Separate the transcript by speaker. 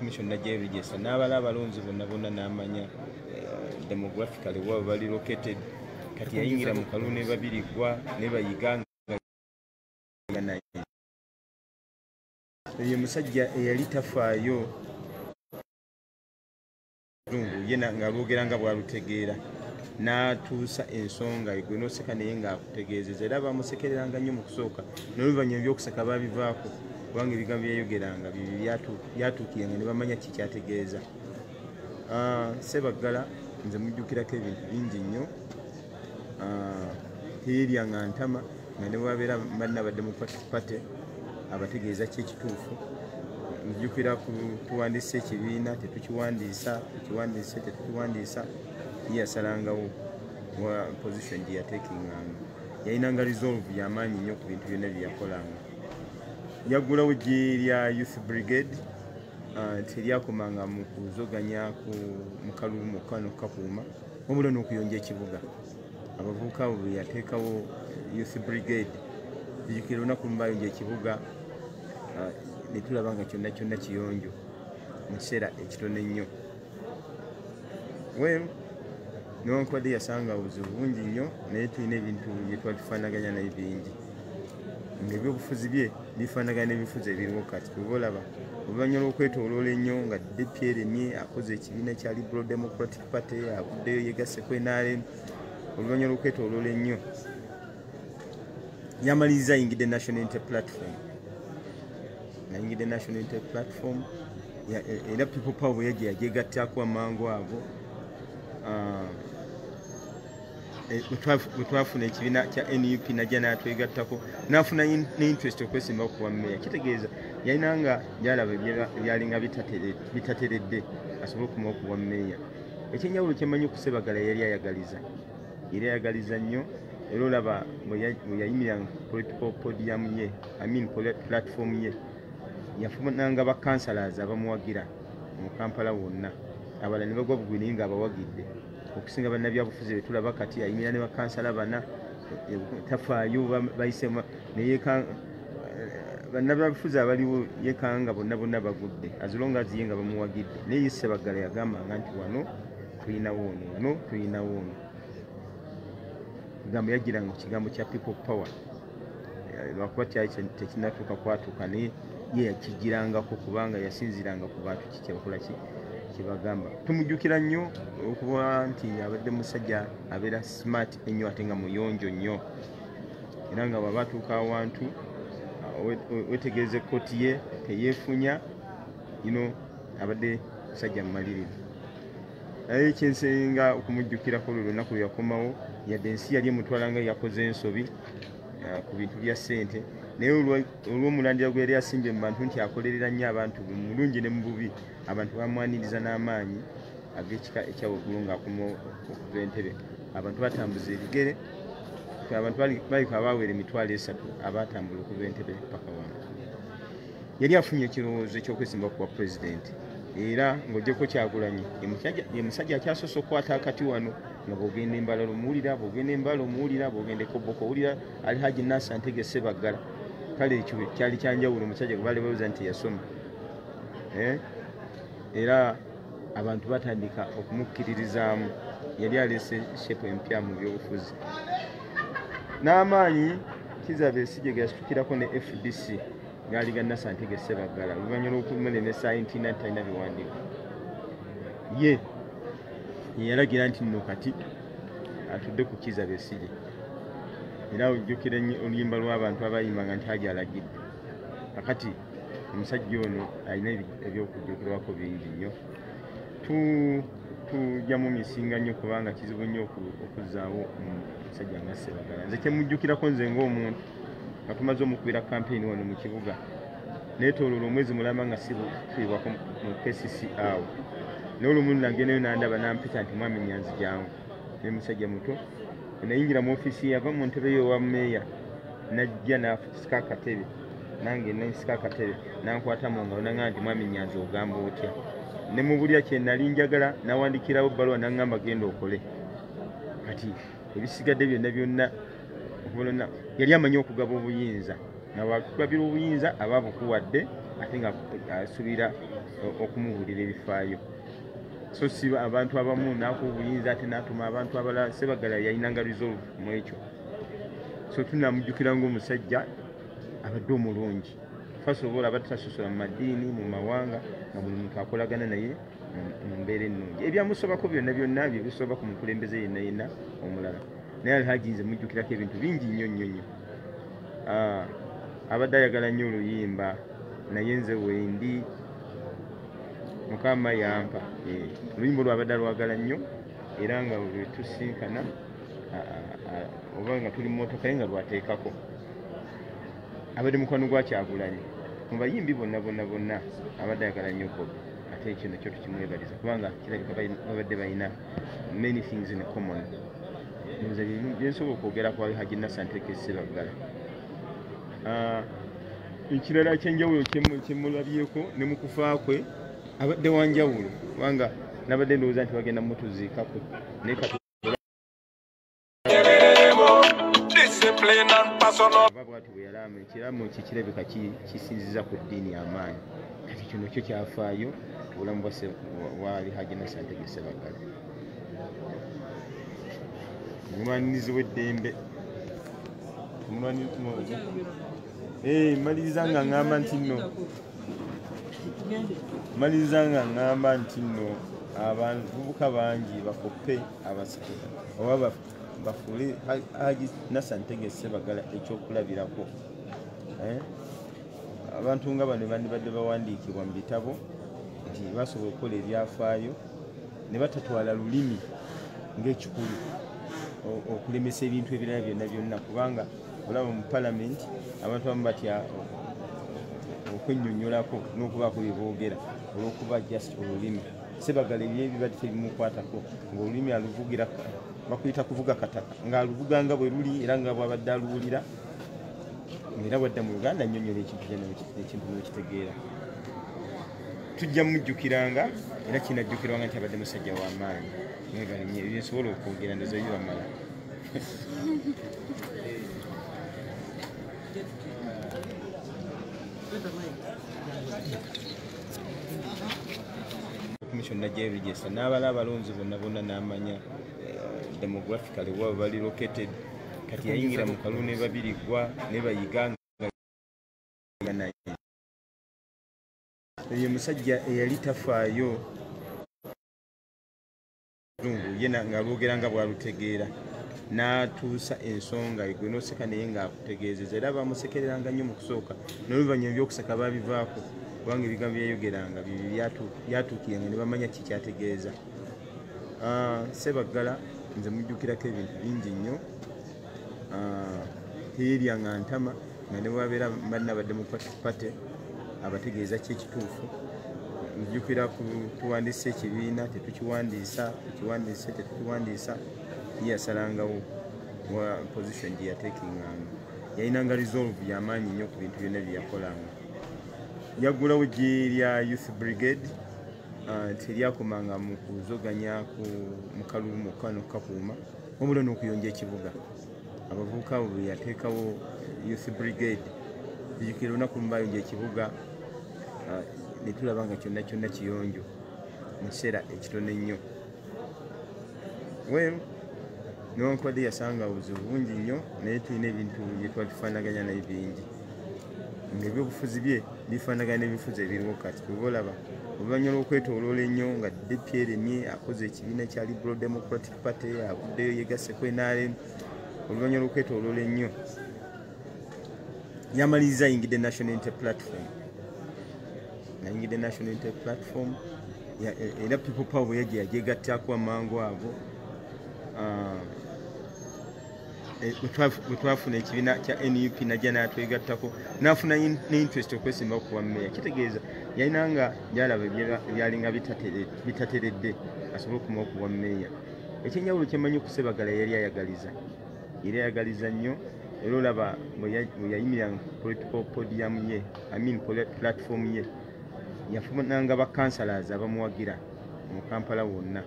Speaker 1: commission najja register n'abala abalonzi bonna n'amanya demographically waba bali located kati yayingira mu kalulu ne babirigwa ne bayiganga naye ye musajja eyali tafaayo yena ng'alwogera nga bwalutegeera n'atuusa ensonga gwe n'oseka naye ng'akutegeezeza era bamusekereranga nnyo mu kusooka n'oluvannyuma ebyokuseka babivaako kubanga ebigambo byayogeranga byatuukiranga ne bamanya kikyategeeza. Ssebaggala nze mujjukirako ebintu bingi nnyo teyeryanga ntama nga ne bwabeera banna ba Democratic Party abategeeza ki ekituufu. Njukira tuwandiisa ekibiina tetukiwandiisa tukiwandiise tetukiwandiisa yasalangawo wa position gye yatekinganga yayinanga resolve y'amaanyi nnyo ku bintu byonna bye yakolanga. Yaggulawo gye lya Youth Brigade teryakomanga mu kuzoganya mu kalulu mokka n'okukakuuma wabula n'okuyonja ekibuga. Abavubuka abo bwe yateekawo Youth Brigade jjukira olunaku lumu bayonja ekibuga ne tulaba nga kyonna kyonna kiyonjo mu kiseera ekitono ennyo. Newankubadde yasanga obuzibu bungi nnyo naye tulina ebintu bye twatufaanaganya naye bingi ng'ebyobufuzi bye bifaanagana n'ebifuzi ebiriwo kati kuba olaba oluvannyuma lw'okwetooloola ennyo nga DP eremye akoze ekibiina kya Liberal Democratic Party avuddeyo yegasseko NRM oluvannyuma lw'okwetooloola ennyo yamaliriza ayingidde National Unity Platform nayingidde National Unity Platform era People Power bwe yaggya yagyegattako amangu ago bwe twafuna ekibiina kya NUP najja n'atwegattako n'afuna n'interest okwesimba okuwa mmeeya. Kitegeeza yalina nga byalaba byalinga bitateredde asobole okuma okuwa mmeeya. Ekyenjawulo kyemanyi ku Ssebaggala yali ayagaliza nnyo era olaba bwe yayimiranga political podium ye platform ye yafunanga bakansalazi abamuwagira mu Kampala wonna abalala ne bagwa bugwi naye ng'abawagidde okusinga bannabyabufuzi be tulaba kati ayimirira ne bakansala bana tafaayo bayisemu naye bannabyabufuzi abaliwo yekanga bonna bagudde azilonga ziye nga bamuwagidde naye Ssebaggala yagambanga nti wano tulinawo ono kigambo yagiranga ku kigambo kya People Power lwakuba kyali tekinatuuka kwatuuka naye ye yakigirangako kubanga yasinziranga ku bantu kikyabakola kibagamba. Tumujjukira nnyo okuba nti abadde musajja abeera smart ennyo ate nga muyonjo nnyo era nga bw'aba atuuka awantu wetegereza ekkooti ye teyeefunya abadde musajja mumalirivu. Naye ekyensinga okumujjukirako olwo lunaku lwe yakomawo yadde ensi yali emutwala nga yakoze ensobi ku bintu bya ssente naye olw'omulandira gwe yali asimbye mu bantu nti akolerera nnyo abantu mulungi ne mu bubi abantu bamwaniriza n'amaanyi ag'ekika ekyawaggulu ng'akoma okuva entebe. Abantu batambuza ebigere abantu balika abaawera 3,000 abatambula okuva entebe paka wano. Yali afunye ekirowoozo eky'okwesimba ku bwa pulezidenti era ng'oggyeko Kyagulanyi ye musajja akyasoose okukwata akati wano nga bw'ogenda Embala omuwulira bw'ogenda Koboko owulira Alhaji Nasser Ntege Ssebaggala. Kale ekyo kyali kyanjawulo omusajja gwe baali babuuza nti yasoma era abantu batandika okumukkiririzaamu. Yali aleese shepu empya mu byobufuzi n'amaanyi. Kizza Besigye ge yasitukirako ne FDC gaali Nasser Ntege Ssebaggala oluvannyuma lw'okumulemesa ntina talina biwandiiko ye yalagira nti nno kati atudde ku Kizza Besigye era ojjukira oluyimba lw'abantu abayimbanga nti Hajji alagidde. Kakati omusajja ono alina ebyokujjukirwako bingi nnyo. Tujjamu misinga nnyo kubanga kizibu nnyo okuzzaawo omusajja nga Ssebaggala. Nze kyemujjukirako nze ng'omuntu nga tumaze omukubira kampeyini wano mu kibuga neetooloola omwezi mulamba nga sibufiibwako mu KCC awo naye olumu nagendayo nandaba nampita nti mwami Nyanzi jangu ne musajja muto nayingira mu ofiisi yava mu ntebe y'owa mmeeya najja n'asika akatebe nange nasika akatebe nankwata mu ngalo naŋŋamba nti mwami Nyanzi ogamba otya ne mu bulya kye nali njagala nawandikirawo ebbaluwa naŋŋamba genda okole. Kati ebisigadde byonna yali amanyi okugaba obuyinza nga wakugabira obuyinza aba bukuwadde ate nga asuubira okumubuulira ebifaayo. So si abantu abamu n'akuwa obuyinza ate n'atuma abantu abalala. Ssebaggala yalinanga resolve mu ekyo. So tunamujjukira ng'omusajja abadde omulungi. First of all abadde tasosola mu madiini mu mawanga nga buli muntu akolagana naye mu mbeera ennungi. Ebyamusobako byonna byonna bye bisoba ku mukulembeze yenna yenna omulala. Naye Alhaji nze mujjukirako ebintu bingi nnyo nnyo nnyo. Abadde ayagala nnyo oluyimba naye nze wendi Mukama yampa. Oluyimba lwabadde alwagala nnyo era nga bwe tusinkana oba nga tuli mu mmotoka ye nga lwateekako. Abadde mukwano gwa Kyagulanyi mu bayimbi bonna abadde ayagala nnyo Bobi. Ate ekyo nakyo tukimwebaliza kubanga kirabika babadde balina many things in common. Nze byensobola okwogera ku Alhaji Nassantege Ssebaggala. Ekirala ekyenjawulo kyemulabyeko ne mu kufa kwe abadde wanjawulo kubanga nabadde ndowooza nti bagenda mutuziikako naye bwati bwe yalaama ekiraamo kye kirabika kisinziza ku ddiini y'amaanyi. Kati kino kyo kyafaayo obulamu bwa Alhaji Nassantege Ssebaggala. Omulwanirizi w'eddembe maliriza nga ngamba nti nno abavubuka bangi bakoppe abasike oba bafuule Alhaji Nassantege Ssebaggala ekyokulabirako. Abantu nga bano bandibadde bawandiikibwa mu bitabo nti basobola okukola ebyafaayo ne batatwala lulimi ng'ekikulu okulemesa ebintu ebirala byonna kubanga olaba mu palamenti abantu abamu batya okwennyonnyolako n'okubaako bye boogera olw'okuba just olulimi. Ssebaggala ebyebibadde tebimukwatako ng'olulimi aluvugira bakuyita kuvuga kataka ng'aluvuga nga bwe luli era nga bw'abadde aluwulira era bwadda mu Luganda annyonnyola ekintu n'okitegeera. Tujja mujjukiranga era kinajjukirwanga nti abadde musajja w'amaanyi. Mwebale nnyo ebyensobola okwogera ndoza bibamala. Commission najja ebigesa n'abala abalonzi bonna n'amanya demographically waba bali located. Kati yayingira mu kalulu ne babiriggwa ne bayiganga naye. Ye musajja eyali tafaayo yena ng'alwogera nga bw'alutegeera n'atuusa ensonga gwe n'oseka naye ng'akutegeezeza era bamusekereranga nnyo mu kusooka n'oluvannyuma ebyokuseka baabivaako kubanga ebigambo byayogeranga byatuukiranga ne bamanya kikyategeeza. Ssebaggala nze mujjukirako ebintu bingi nnyo. Teyeeryanga ntama nga ne bwabeera banna badde mu pate abategeeza ki ekituufu. Mujjukira tuwandiisa ekibiina tetukiwandiisa tetukiwandiisa yasalangawo wa position gye yateekinganga. Yalinanga resolve y'amaanyi nnyo ku bintu byonna bye yakolanga. Yaggulawo gye lya Youth Brigade teryakomanga mu kuzoganya mu kalulu mokka n'okukakuuma wabula n'okuyonja ekibuga. Abavubuka abo bwe yateekawo Youth Brigade jjukira olunaku lumu bayonja ekibuga ne tulaba nga kyonna kiyonjo mu kiseera ekitono ennyo. Newankubadde yasanga obuzibu bungi nnyo naye tulina ebintu bye tuba tufaanaganya naye bingi ng'ebyobufuzi bye bifaanagana n'ebifuzi ebiriwo kati kuba olaba oluvannyuma lw'okwetooloola ennyo nga DP eremye akoze ekibiina kya Liberal Democratic Party avuddeyo yegasseko NRM. Oluvannyuma lw'okwetooloola ennyo yamaliriza ayingidde National Unity Platform era People Power bwe yajja yagyegattako amangu ago. Bwe twafuna ekibiina kya NUP najja n'atwegattako n'afuna n'interest okwesimba okuba mmeeya. Kitegeeza yalinanga byalaba byalinga bitateredde asobole okuma okuba mmeeya. Ekyenjawulo kyemanyi ku Ssebaggala yali ayagaliza nnyo era olaba bwe yayimira political podium ye platform ye yafunanga ba councillors abamuwagira mu Kampala wonna.